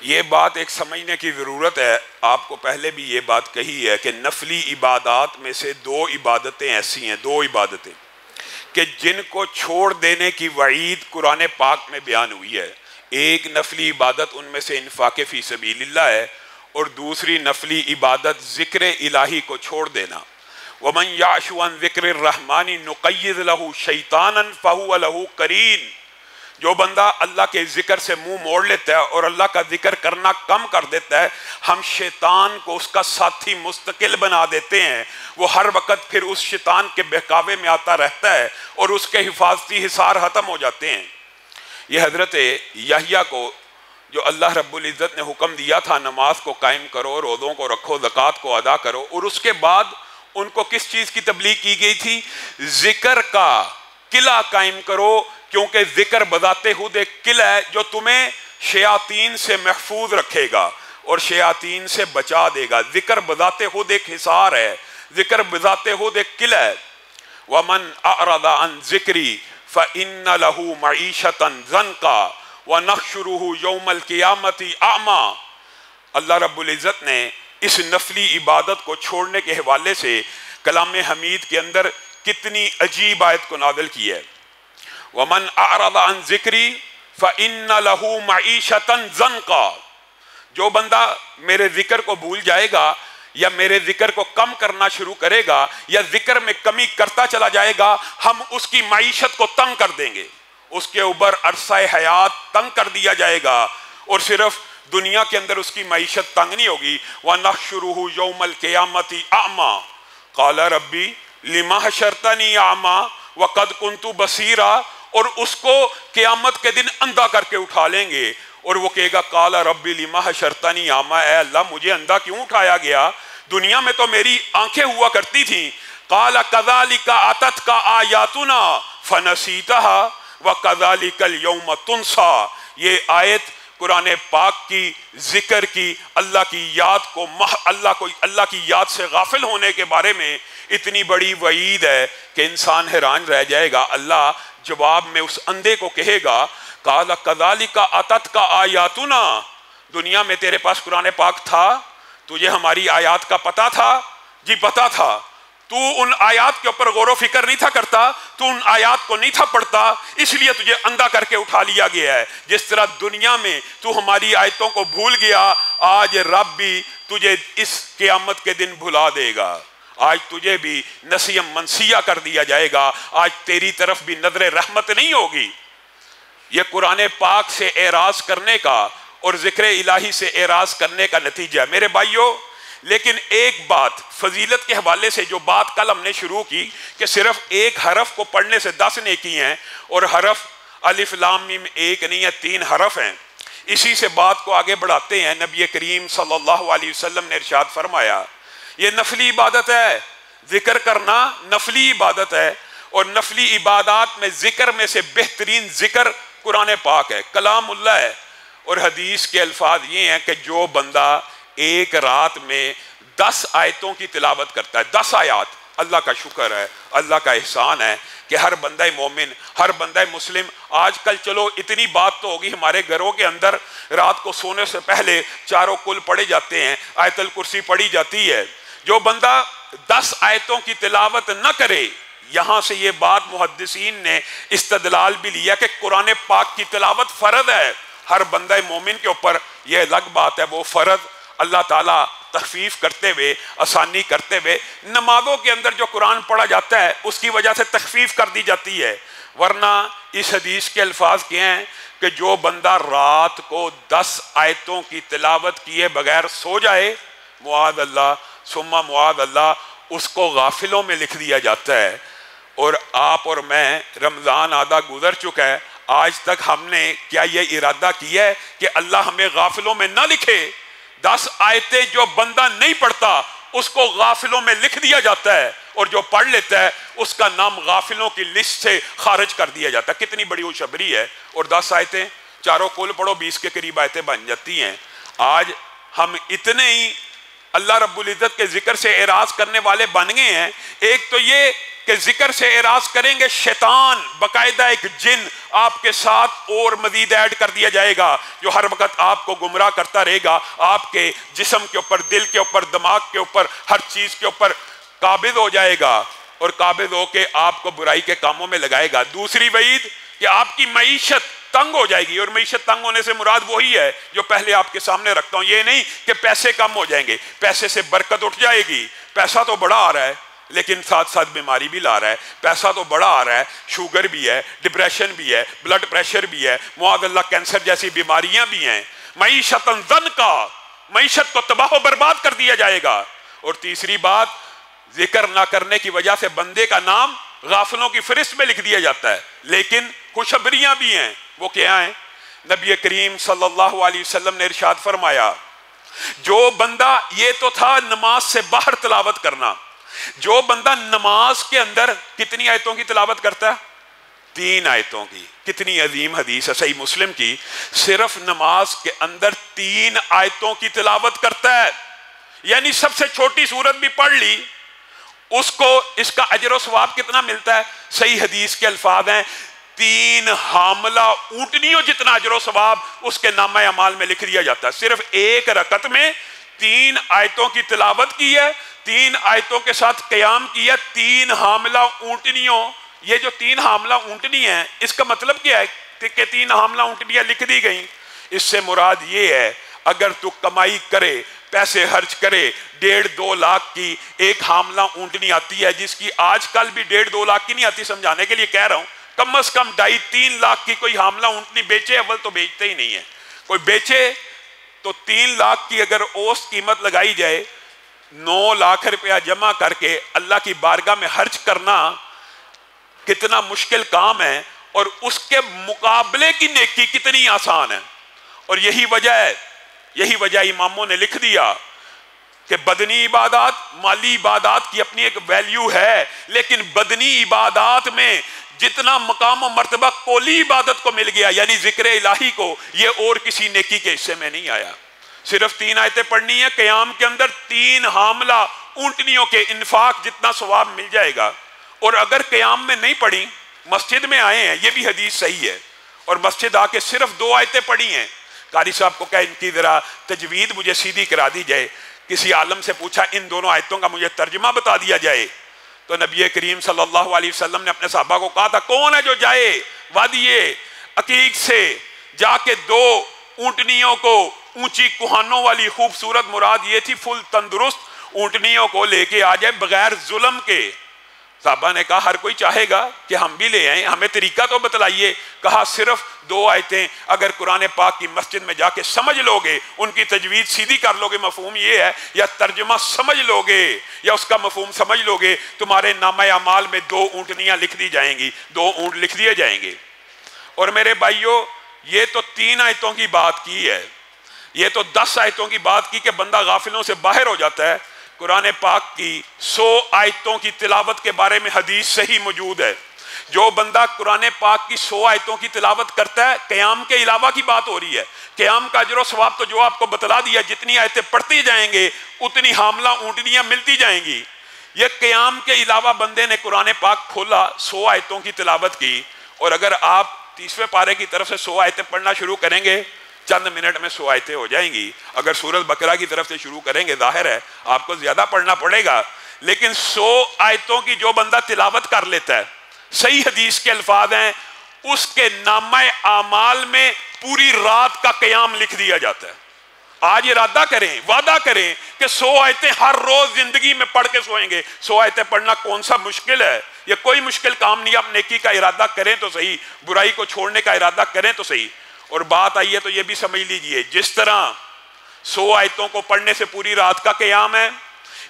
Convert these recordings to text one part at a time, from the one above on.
یہ بات ایک سمجھنے کی ضرورت ہے. آپ کو پہلے بھی یہ بات کہی ہے کہ نفلی عبادات میں سے دو عبادتیں ایسی ہیں، دو عبادتیں کہ جن کو چھوڑ دینے کی وعید قرآن پاک میں بیان ہوئی ہے. ایک نفلی عبادت ان میں سے انفاق فی سبیل اللہ ہے، اور دوسری نفلی عبادت ذکر الہی کو چھوڑ دینا. وَمَنْ يَعْشُ عَنْ ذِكْرِ الرَّحْمَنِ نُقَيِّضْ لَهُ شَيْطَانًا فَهُوَ لَهُ قَرِينٌ. جو بندہ اللہ کے ذکر سے منہ موڑ لیتا ہے اور اللہ کا ذکر کرنا کم کر دیتا ہے، ہم شیطان کو اس کا ساتھی مستقل بنا دیتے ہیں. وہ ہر وقت پھر اس شیطان کے بہکاوے میں آتا رہتا ہے اور اس کے حفاظتی حصار ختم ہو جاتے ہیں. یہ حضرت یحییٰ کو جو اللہ رب العزت نے حکم دیا تھا نماز کو قائم کرو، روزوں کو رکھو، زکوٰۃ کو ادا کرو، اور اس کے بعد ان کو کس چیز کی تبلیغ کی گئی تھی؟ ذکر کا قلعہ قائم کرو، کیونکہ ذکر بذات خود ایک قلعہ ہے جو تمہیں شیاطین سے محفوظ رکھے گا اور شیاطین سے بچا دے گا. ذکر بذات خود ایک حصار ہے، ذکر بذات خود ایک قلعہ ہے. وَمَنْ أَعْرَضَ عَنْ ذِكْرِي فَإِنَّ لَهُ مَعِيشَةً ضَنْكًا وَنَحْشُرُهُ يَوْمَ الْقِيَامَةِ أَعْمَىٰ. اللہ رب العزت نے اس نفلی عبادت کو چھوڑنے کے حوالے سے کلام حمید کے اندر کتنی عجیب آیت کو نازل کی ہے. وَمَنْ أَعْرَضَ عَنْ ذِكْرِي فَإِنَّ لَهُ مَعِيشَةً ضَنْكًا. جو بندہ میرے ذکر کو بھول جائے گا یا میرے ذکر کو کم کرنا شروع کرے گا یا ذکر میں کمی کرتا چلا جائے گا، ہم اس کی معیشت کو تنگ کر دیں گے. اس کے اوپر عرصہ حیات تنگ کر دیا جائے گا، اور صرف دنیا کے اندر اس کی معیشت تنگ نہیں ہوگی. وَنَحْشُرُهُ يَوْمَ الْقِيَامَةِ أَعْمَىٰ قَالَ رَبِّ لِمَ حَشَرْتَنِي أَعْمَىٰ وَقَدْ كُنْتُ بَصِيرًا. اور اس کو قیامت کے دن اندھا کر کے اٹھا لیں گے اور وہ کہے گا قَالَ رَبِّ لِمَ حَشَرْتَنِي أَعْمَىٰ، اے اللہ مجھے اندھا کیوں اٹھایا گیا؟ دنیا میں تو میری آنکھیں ہوا کرتی تھیں. قَالَ كَذَلِكَ أَتَتْكَ آيَاتُنَا فَنَسِيتَهَا وَكَذَلِكَ الْيَوْمَ تُنْسَىٰ. یہ آیت قرآن پاک کی ذکر کی، اللہ کی یاد کو اللہ کی یاد سے غافل ہونے کے بارے میں اتنی بڑی وعید ہے کہ انسان حیران رہ جائے گا. اللہ جواب میں اس اندھے کو کہے گا قَالَ كَذَلِكَ أَتَتْكَ آيَاتُنَا. دنیا میں تیرے پاس قرآن پاک تھا، تجھے ہماری آیات کا پتہ تھا؟ جی پتہ تھا. تو ان آیات کے اوپر غور و فکر نہیں تھا کرتا، تو ان آیات کو نہیں تھا پڑھتا، اس لیے تجھے اندھا کر کے اٹھا لیا گیا ہے. جس طرح دنیا میں تو ہماری آیتوں کو بھول گیا، آج رب بھی تجھے اس قیامت کے دن بھلا دے گا. آج تجھے بھی نسیم منسیہ کر دیا جائے گا. آج تیری طرف بھی نظر رحمت نہیں ہوگی. یہ قرآن پاک سے اعراض کرنے کا اور ذکر الہی سے اعراض کرنے کا نتیجہ ہے میرے بھائیوں. لیکن ایک بات فضیلت کے حوالے سے جو بات کل ہم نے شروع کی کہ صرف ایک حرف کو پڑھنے سے 10 نیکی ہیں، اور حرف الف لام میم ایک نہیں ہے، 3 حرف ہیں. اسی سے بات کو آگے بڑھاتے ہیں. نبی کریم صلی اللہ علیہ وسلم نے ارشاد فرمایا یہ نفلی عبادت ہے. ذکر کرنا نفلی عبادت ہے، اور نفلی عبادات میں ذکر میں سے بہترین ذکر قرآن پاک ہے، کلام اللہ ہے. اور حدیث کے الفاظ یہ ہیں کہ جو بندہ ایک رات میں 10 آیتوں کی تلاوت کرتا ہے، 10 آیات، اللہ کا شکر ہے، اللہ کا احسان ہے کہ ہر بندہ مومن، ہر بندہ مسلم. آج کل چلو اتنی بات تو ہوگی، ہمارے گھروں کے اندر رات کو سونے سے پہلے چاروں کل پڑھے جاتے ہیں، آیت الکرسی پڑھی جاتی ہے. جو بندہ 10 آیتوں کی تلاوت نہ کرے، یہاں سے یہ بات محدثین نے استدلال بھی لیا کہ قرآن پاک کی تلاوت فرض ہے ہر بندہ مومن کے اوپر. یہ الگ بات ہے، وہ فرض اللہ تعالیٰ تخفیف کرتے ہوئے، آسانی کرتے ہوئے نمازوں کے اندر جو قرآن پڑھا جاتا ہے اس کی وجہ سے تخفیف کر دی جاتی ہے. ورنہ اس حدیث کے الفاظ کیا ہیں کہ جو بندہ رات کو 10 آیتوں کی تلاوت کیے بغیر سو جائے، معاذ اللہ ثم معاذ اللہ، اس کو غافلوں میں لکھ دیا جاتا ہے. اور آپ اور میں، رمضان آدھا گزر چکا ہے، آج تک ہم نے کیا یہ ارادہ کیا ہے کہ اللہ ہمیں غافلوں میں نہ لکھے؟ 10 آیتیں جو بندہ نہیں پڑھتا اس کو غافلوں میں لکھ دیا جاتا ہے، اور جو پڑھ لیتا ہے اس کا نام غافلوں کی لسٹ سے خارج کر دیا جاتا ہے. کتنی بڑی خوشخبری ہے. اور 10 آیتیں چاروں کل پڑھو، 20 کے قریب آیتیں بن جاتی ہیں. آج ہم اتنے ہی اللہ رب العزت کے ذکر سے اعراض کرنے والے بن گئے ہیں. ایک تو یہ کہ ذکر سے اعراض کریں گے شیطان باقاعدہ ایک جن آپ کے ساتھ اور مزید ایڈ کر دیا جائے گا جو ہر وقت آپ کو گمراہ کرتا رہے گا، آپ کے جسم کے اوپر، دل کے اوپر، دماغ کے اوپر، ہر چیز کے اوپر قابض ہو جائے گا اور قابض ہو کے آپ کو برائی کے کاموں میں لگائے گا۔ دوسری وعید کہ آپ کی معیشت تنگ ہو جائے گی، اور معیشت تنگ ہونے سے مراد وہی ہے جو پہلے آپ کے سامنے رکھتا ہوں۔ یہ نہیں کہ پیسے کم ہو جائیں گے، پیسے سے برکت اٹھ جائے گی، پیسہ تو بڑا آ رہا ہے لیکن ساتھ ساتھ بیماری بھی لا رہا ہے، پیسہ تو بڑا آ رہا ہے، شوگر بھی ہے، ڈپریشن بھی ہے، بلڈ پریشر بھی ہے، معاذ اللہ کینسر جیسی بیماریاں بھی ہیں۔ معیشت ضنکا، معیشت کو تباہ و برباد کر دیا جائے گا۔ اور تیسری بات، ذکر نہ کرنے کی وجہ سے بندے کا نام غافلوں کی فہرست میں لکھ دیا جاتا ہے، لیکن خوشخبریاں بھی ہیں۔ وہ کیا ہیں؟ نبی کریم صلی اللہ علیہ وسلم نے ارشاد فرمایا، جو بندہ، یہ تو تھا نماز سے باہر تلاوت کرنا، جو بندہ نماز کے اندر کتنی آیتوں کی تلاوت کرتا ہے؟ 3 آیتوں کی۔ کتنی عظیم حدیث ہے صحیح مسلم کی، صرف نماز کے اندر 3 آیتوں کی تلاوت کرتا ہے، یعنی سب سے چھوٹی سورت بھی پڑھ لی، اس کو اس کا اجر و ثواب کتنا ملتا ہے؟ صحیح حدیث کے الفاظ ہیں، 3 حاملہ اونٹنیوں جتنا اجر و ثواب اس کے نامہ اعمال میں لکھ دیا جاتا ہے۔ صرف ایک رکعت میں 3 آیتوں کی تلاوت کی ہے، 3 آیتوں کے ساتھ قیام کیا، 3 حاملہ اونٹنیوں۔ یہ جو 3 حاملہ اونٹنی ہیں، اس کا مطلب کیا ہے کہ 3 حاملہ اونٹنیاں لکھ دی گئیں؟ اس سے مراد یہ ہے اگر تو کمائی کرے، پیسے خرچ کرے، 1.5-2 لاکھ کی ایک حاملہ اونٹنی آتی ہے، جس کی آج کل بھی 1.5-2 لاکھ کی نہیں آتی، سمجھانے کے لیے کہہ رہا ہوں، کم از کم 2.5-3 لاکھ کی کوئی حاملہ اونٹنی بیچے، اول تو بیچتے ہی نہیں ہے، کوئی بیچے تو 3 لاکھ کی اگر اوسط قیمت لگائی جائے، 9 لاکھ روپیہ جمع کر کے اللہ کی بارگاہ میں خرچ کرنا کتنا مشکل کام ہے، اور اس کے مقابلے کی نیکی کتنی آسان ہے۔ اور یہی وجہ اماموں نے لکھ دیا کہ بدنی عبادات، مالی عبادات کی اپنی ایک ویلیو ہے، لیکن بدنی عبادات میں جتنا مقام و مرتبہ قولی عبادت کو مل گیا، یعنی ذکر الہی کو، یہ اور کسی نیکی کے حصے میں نہیں آیا۔ صرف 3 آیتیں پڑھنی ہے، قیام کے اندر 3 حاملہ اونٹنیوں کے انفاق جتنا ثواب مل جائے گا۔ اور اگر قیام میں نہیں پڑھی، مسجد میں آئے ہیں، یہ بھی حدیث صحیح ہے، اور مسجد آ کے صرف 2 آیتیں پڑھی ہیں، قاری صاحب کو کہا ان کی ذرا تجوید مجھے سیدھی کرا دی جائے، کسی عالم سے پوچھا ان دونوں آیتوں کا مجھے ترجمہ بتا دیا جائے، تو نبی کریم صلی اللہ علیہ وسلم نے اپنے صحابہ کو کہا تھا، کون ہے جو جائے وادی عقیق سے جا کے 2 اونٹنیوں کو، اونچی کوہانوں والی خوبصورت، مراد یہ تھی فل تندرست اونٹنیوں کو لے کے آ جائے بغیر ظلم کے۔ صحابہ نے کہا ہر کوئی چاہے گا کہ ہم بھی لے آئیں، ہمیں طریقہ تو بتلائیے۔ کہا صرف 2 آیتیں اگر قرآن پاک کی مسجد میں جا کے سمجھ لو گے، ان کی تجوید سیدھی کر لو گے، مفہوم یہ ہے، یا ترجمہ سمجھ لو گے یا اس کا مفہوم سمجھ لو گے، تمہارے نامہ اعمال میں 2 اونٹنیاں لکھ دی جائیں گی، 2 اونٹ لکھ دیے جائیں گے۔ اور میرے بھائیوں، یہ تو 3 آیتوں کی بات کی ہے، یہ تو 10 آیتوں کی بات کی کہ بندہ غافلوں سے باہر ہو جاتا ہے۔ قرآن پاک کی 100 آیتوں کی تلاوت کے بارے میں حدیث صحیح موجود ہے۔ جو بندہ قرآن پاک کی 100 آیتوں کی تلاوت کرتا ہے، قیام کے علاوہ کی بات ہو رہی ہے، قیام کا اجر و ثواب تو جو آپ کو بتلا دیا، جتنی آیتیں پڑھتی جائیں گے اتنی حاملہ اونٹنیاں ملتی جائیں گی۔ یہ قیام کے علاوہ بندے نے قرآن پاک کھولا، 100 آیتوں کی تلاوت کی، اور اگر آپ 30ویں پارے کی طرف سے 100 آیتیں پڑھنا شروع کریں گے، چند منٹ میں 100 آیتیں ہو جائیں گی۔ اگر سورۃ بقرہ کی طرف سے شروع کریں گے، ظاہر ہے آپ کو زیادہ پڑھنا پڑے گا، لیکن 100 آیتوں کی جو بندہ تلاوت کر لیتا ہے، صحیح حدیث کے الفاظ ہیں، اس کے نامہ اعمال میں پوری رات کا قیام لکھ دیا جاتا ہے۔ آج ارادہ کریں، وعدہ کریں کہ 100 آیتیں ہر روز زندگی میں پڑھ کے سوئیں گے۔ 100 آیتیں پڑھنا کون سا مشکل ہے؟ یہ کوئی مشکل کام نہیں۔ آپ نیکی کا ارادہ کریں تو صحیح، برائی کو چھوڑنے کا ارادہ کریں تو صحیح۔ اور بات آئی ہے تو یہ بھی سمجھ لیجئے، جس طرح 100 آیتوں کو پڑھنے سے پوری رات کا قیام ہے،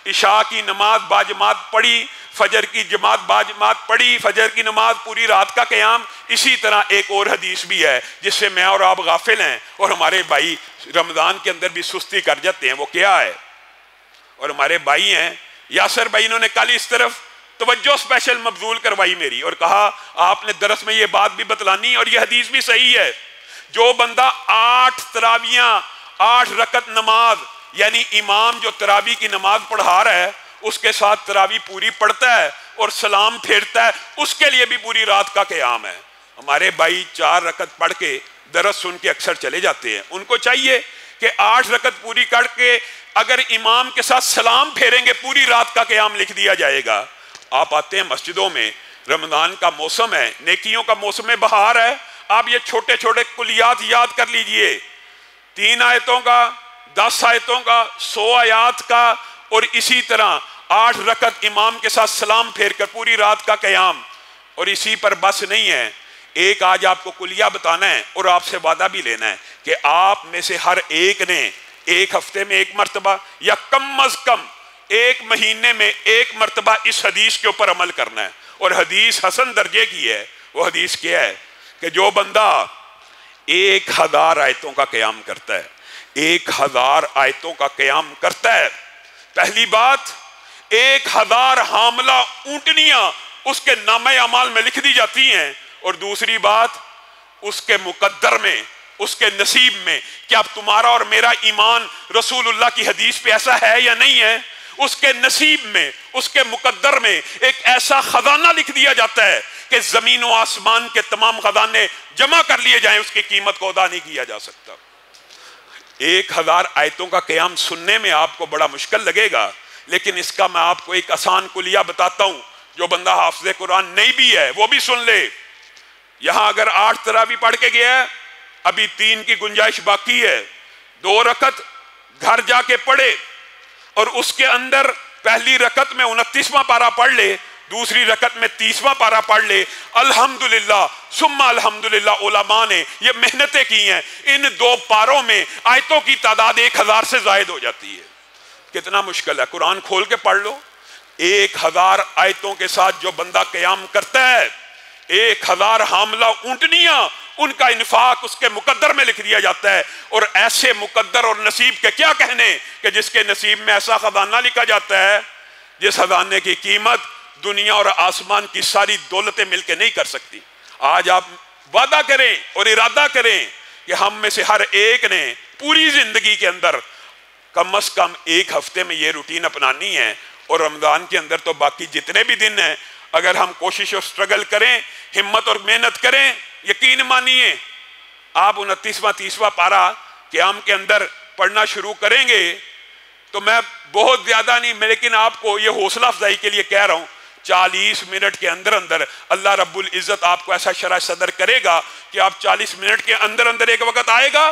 عشاء کی نماز باجماعت پڑھی، فجر کی جماعت باجماعت پڑھی، فجر کی نماز پوری رات کا قیام، اسی طرح ایک اور حدیث بھی ہے جس سے میں اور آپ غافل ہیں، اور ہمارے بھائی رمضان کے اندر بھی سستی کر جاتے ہیں۔ وہ کیا ہے؟ اور ہمارے بھائی ہیں یاسر بھائی، انہوں نے کل اس طرف توجہ سپیشل مبذول کروائی میری، اور کہا آپ نے درس میں یہ بات بھی بتلانی، اور یہ حدیث بھی صحیح ہے، جو بندہ 8 تراویاں 8 رکعت نماز، یعنی امام جو تراوی کی نماز پڑھا رہا ہے اس کے ساتھ تراویح پوری پڑھتا ہے اور سلام پھیرتا ہے، اس کے لیے بھی پوری رات کا قیام ہے۔ ہمارے بھائی 4 رکعت پڑھ کے درس سن کے اکثر چلے جاتے ہیں، ان کو چاہیے کہ 8 رکعت پوری کر کے اگر امام کے ساتھ سلام پھیریں گے پوری رات کا قیام لکھ دیا جائے گا۔ آپ آتے ہیں مسجدوں میں، رمضان کا موسم ہے، نیکیوں کا موسم بہار ہے، آپ یہ چھوٹے چھوٹے کلیات یاد کر لیجئے، 3 آیتوں کا، 10 آیتوں کا، 100 آیات کا، اور اسی طرح 8 رکعت امام کے ساتھ سلام پھیر کر پوری رات کا قیام۔ اور اسی پر بس نہیں ہے، ایک آج آپ کو کلیہ بتانا ہے اور آپ سے وعدہ بھی لینا ہے کہ آپ میں سے ہر ایک نے ایک ہفتے میں 1 مرتبہ یا کم از کم 1 مہینے میں 1 مرتبہ اس حدیث کے اوپر عمل کرنا ہے۔ اور حدیث حسن درجے کی ہے۔ وہ حدیث کیا ہے کہ جو بندہ 1000 آیتوں کا قیام کرتا ہے، 1000 آیتوں کا قیام کرتا ہے، پہلی بات 1000 حاملہ اونٹنیاں اس کے نامہ اعمال میں لکھ دی جاتی ہیں، اور دوسری بات اس کے مقدر میں، اس کے نصیب میں، کہ اب تمہارا اور میرا ایمان رسول اللہ کی حدیث پہ ایسا ہے یا نہیں ہے، اس کے نصیب میں، اس کے مقدر میں ایک ایسا خزانہ لکھ دیا جاتا ہے کہ زمین و آسمان کے تمام خزانے جمع کر لیے جائیں، اس کی قیمت کو ادا نہیں کیا جا سکتا۔ 1000 آیتوں کا قیام سننے میں آپ کو بڑا مشکل لگے گا، لیکن اس کا میں آپ کو ایک آسان کلیہ بتاتا ہوں، جو بندہ حافظ قرآن نہیں بھی ہے وہ بھی سن لے۔ یہاں اگر 8 تراویح پڑھ کے گیا ہے، ابھی 3 کی گنجائش باقی ہے، 2 رکعت گھر جا کے پڑھے، اور اس کے اندر پہلی رکعت میں 29واں پارہ پڑھ لے، دوسری رکعت میں 30واں پارہ پڑھ لے۔ الحمدللہ ثم الحمدللہ، علماء نے یہ محنتیں کی ہیں، ان 2 پاروں میں آیتوں کی تعداد 1000 سے زائد ہو جاتی ہے۔ کتنا مشکل ہے، قرآن کھول کے پڑھ لو۔ 1000 آیتوں کے ساتھ جو بندہ قیام کرتا ہے، 1000 حاملہ اونٹنیاں، ان کا انفاق اس کے مقدر میں لکھ دیا جاتا ہے۔ اور ایسے مقدر اور نصیب کے کیا کہنے کہ جس کے نصیب میں ایسا خزانہ لکھا جاتا ہے جس خزانے کی قیمت دنیا اور آسمان کی ساری دولتیں مل کے نہیں کر سکتی۔ آج آپ وعدہ کریں اور ارادہ کریں کہ ہم میں سے ہر ایک نے پوری زندگی کے اندر کم از کم 1 ہفتے میں یہ روٹین اپنانی ہے، اور رمضان کے اندر تو باقی جتنے بھی دن ہیں اگر ہم کوشش اور سٹرگل کریں، ہمت اور محنت کریں، یقین مانیے آپ 29واں 30واں پارہ قیام کے اندر پڑھنا شروع کریں گے تو میں بہت زیادہ نہیں، لیکن آپ کو یہ حوصلہ افزائی کے لیے کہہ رہا ہوں، 40 منٹ کے اندر اندر اللہ رب العزت آپ کو ایسا شرح صدر کرے گا کہ آپ 40 منٹ کے اندر اندر ایک وقت آئے گا،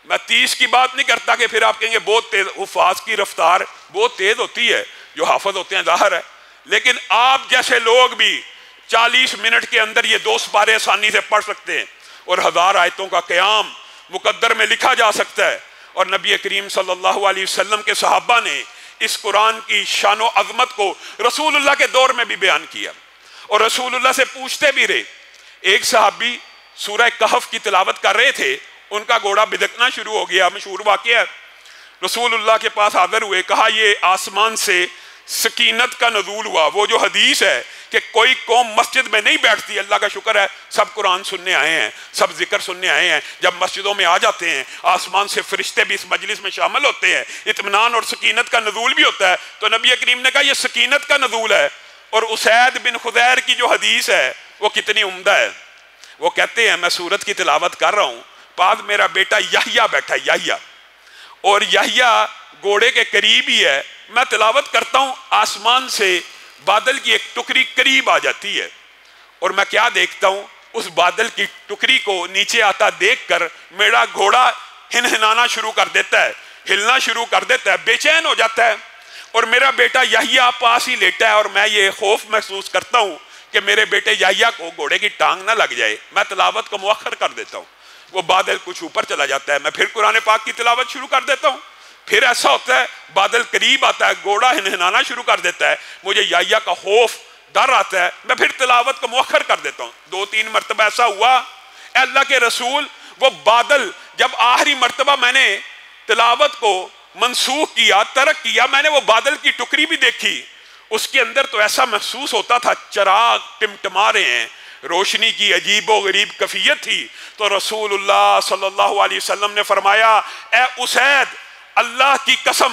میں 30 کی بات نہیں کرتا کہ پھر آپ کہیں گے بہت تیز، حفاظ کی رفتار بہت تیز ہوتی ہے، جو حافظ ہوتے ہیں ظاہر ہے، لیکن آپ جیسے لوگ بھی 40 منٹ کے اندر یہ 2 سپارے آسانی سے پڑھ سکتے ہیں، اور 1000 آیتوں کا قیام مقدر میں لکھا جا سکتا ہے۔ اور نبی کریم صلی اللہ علیہ وسلم کے صحابہ نے اس قرآن کی شان و عظمت کو رسول اللہ کے دور میں بھی بیان کیا، اور رسول اللہ سے پوچھتے بھی رہے۔ ایک صحابی سورہ کہف کی تلاوت کر رہے تھے، ان کا گھوڑا بدکنا شروع ہو گیا، مشہور واقعہ ہے۔ رسول اللہ کے پاس حاضر ہوئے، کہا یہ آسمان سے سکینت کا نزول ہوا، وہ جو حدیث ہے کہ کوئی قوم مسجد میں نہیں بیٹھتی، اللہ کا شکر ہے سب قرآن سننے آئے ہیں، سب ذکر سننے آئے ہیں، جب مسجدوں میں آ جاتے ہیں آسمان سے فرشتے بھی اس مجلس میں شامل ہوتے ہیں، اطمینان اور سکینت کا نزول بھی ہوتا ہے۔ تو نبی کریم نے کہا یہ سکینت کا نزول ہے۔ اور اسید بن خضیر کی جو حدیث ہے وہ کتنی عمدہ ہے، وہ کہتے ہیں میں سورت کی تلاوت کر رہا ہوں، بعد میرا بیٹا یحییٰ بیٹھا ہے، یحییٰ، اور یحییٰ گھوڑے کے قریب ہی ہے، میں تلاوت کرتا ہوں، آسمان سے بادل کی ایک ٹکری قریب آ جاتی ہے، اور میں کیا دیکھتا ہوں، اس بادل کی ٹکری کو نیچے آتا دیکھ کر میرا گھوڑا ہنہنانا شروع کر دیتا ہے، ہلنا شروع کر دیتا ہے، بے چین ہو جاتا ہے، اور میرا بیٹا یحییٰ پاس ہی لیٹا ہے، اور میں یہ خوف محسوس کرتا ہوں کہ میرے بیٹے یحییٰ کو گھوڑے کی ٹانگ نہ لگ جائے، میں تلاوت کو مؤخر کر دیتا ہوں، وہ بادل کچھ اوپر چلا جاتا ہے، میں پھر قرآن پاک کی تلاوت شروع کر دیتا ہوں، پھر ایسا ہوتا ہے بادل قریب آتا ہے، گھوڑا ہنہنانا شروع کر دیتا ہے، مجھے یحییٰ کا خوف ڈر آتا ہے، میں پھر تلاوت کو مؤخر کر دیتا ہوں۔ 2-3 مرتبہ ایسا ہوا، اے اللہ کے رسول وہ بادل جب آخری مرتبہ میں نے تلاوت کو منسوخ کیا، ترک کیا، میں نے وہ بادل کی ٹکری بھی دیکھی، اس کے اندر تو ایسا محسوس ہوتا تھا چراغ ٹمٹما رہے ہیں، روشنی کی عجیب و غریب کیفیت تھی۔ تو رسول اللہ صلی اللہ علیہ وسلم نے فرمایا اے اسید، اللہ کی قسم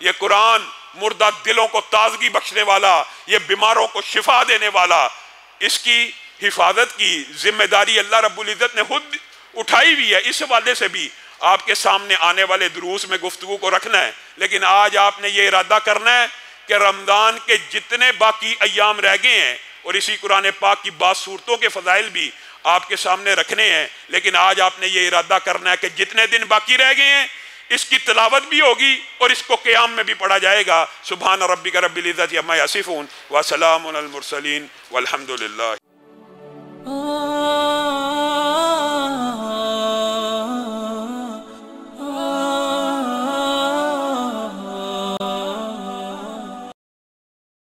یہ قرآن مردہ دلوں کو تازگی بخشنے والا، یہ بیماروں کو شفا دینے والا، اس کی حفاظت کی ذمہ داری اللہ رب العزت نے خود اٹھائی ہوئی ہے۔ اس حوالے سے بھی آپ کے سامنے آنے والے دروس میں گفتگو کو رکھنا ہے، لیکن آج آپ نے یہ ارادہ کرنا ہے کہ رمضان کے جتنے باقی ایام رہ گئے ہیں، اور اسی قرآن پاک کی بعض صورتوں کے فضائل بھی آپ کے سامنے رکھنے ہیں، لیکن آج آپ نے یہ ارادہ کرنا ہے کہ جتنے دن باقی رہ گئے ہیں اس کی تلاوت بھی ہوگی اور اس کو قیام میں بھی پڑھا جائے گا۔ سبحان ربک رب العزت عما یصفون وسلام علی المرسلین والحمد للہ۔